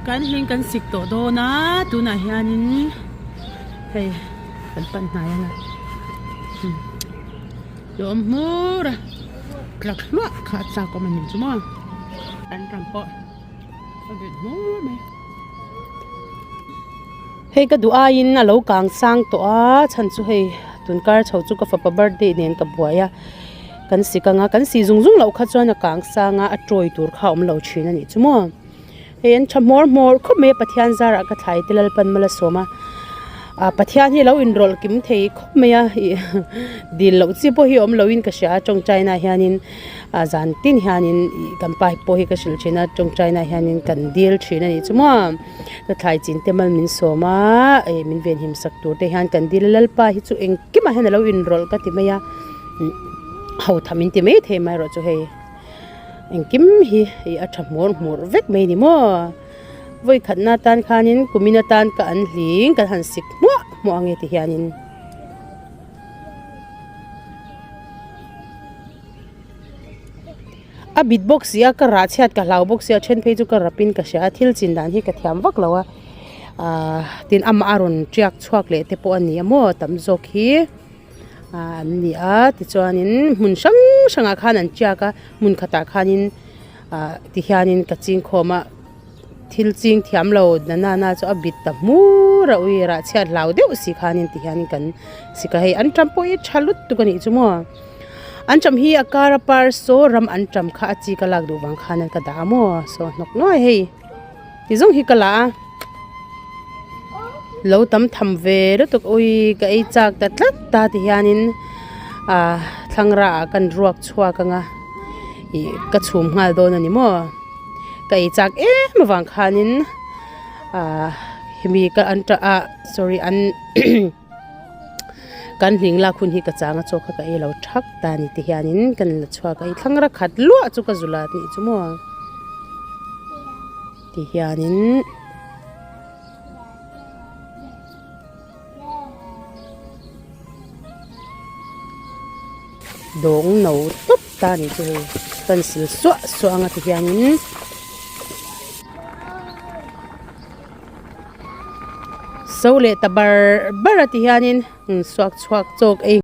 kan hing kan sik to do na tu na hianin hei kan pan na ya yom mura klak lua kha cha ko man chu ma an ram po a bit more me hei ka du'a in a lo kang sang to a chan chu hei tun kar chho chu ka fa pa birthday nen ka buaya kan sikanga kan si zung zung lo kha chuan a kang sanga a troi tur kha lo thin ani chu mo en chamor mor kho me pathian zara ka thai tilal pan mala soma a pathian hi lo in rol kim thei kho me a dil lo chi po hi om lo in ka sha chong china hianin a zan tin hianin kan pai po hi ka sil china chong china hianin kan dil thina ni chu mo ka thai chin te mal min soma e min ven him sak tur te hian kan dil lal pa hi chu eng kim a hen lo in rol ka ti me ya hau thamin ti me the mai ro chu hei en kim hi a thamor mor vek mai ni mo voi khatna tan khanin kumina tan ka Anhling kan han sik mo ange ti hianin a beatbox ya ka ra chat ka lau box ya chen phei chu ka rapin ka sha thil chin dan hi ka thiam vak lawa tin ama aron triak chuak le te po ani amo tam zok hi ni a ti chuanin mun sanga khan an chiaka mun khata khanin ti hianin ka ching khoma thil ching thiam lo na chu a bit ta mu ra ui ra chha lau deuh si khanin ti hianin kan sika hei an trampo e chalut tu kani chumo an cham hi akara par so ram an cham kha chi ka lak du wang khanan ka da mo so nok noi hei ti zong hi kala lo tam tham ve ro tuk ui ka ei chak ta tlat ta ti hianin thangra kan ruak chhuwa ka nga I ka chhum ngal do na ni mo ka ei chak ma wang khanin himi ka an sorry an kan hling la khun hi ka changa chokha ka ei lo thak ta ni ti hianin kan la chhuwa ka ei thangra khat lu chu ka zula ni chu mo ti hianin dong no top ta ni chu kan sil so anga ti hianin so le tabar barati hianin swak chok ei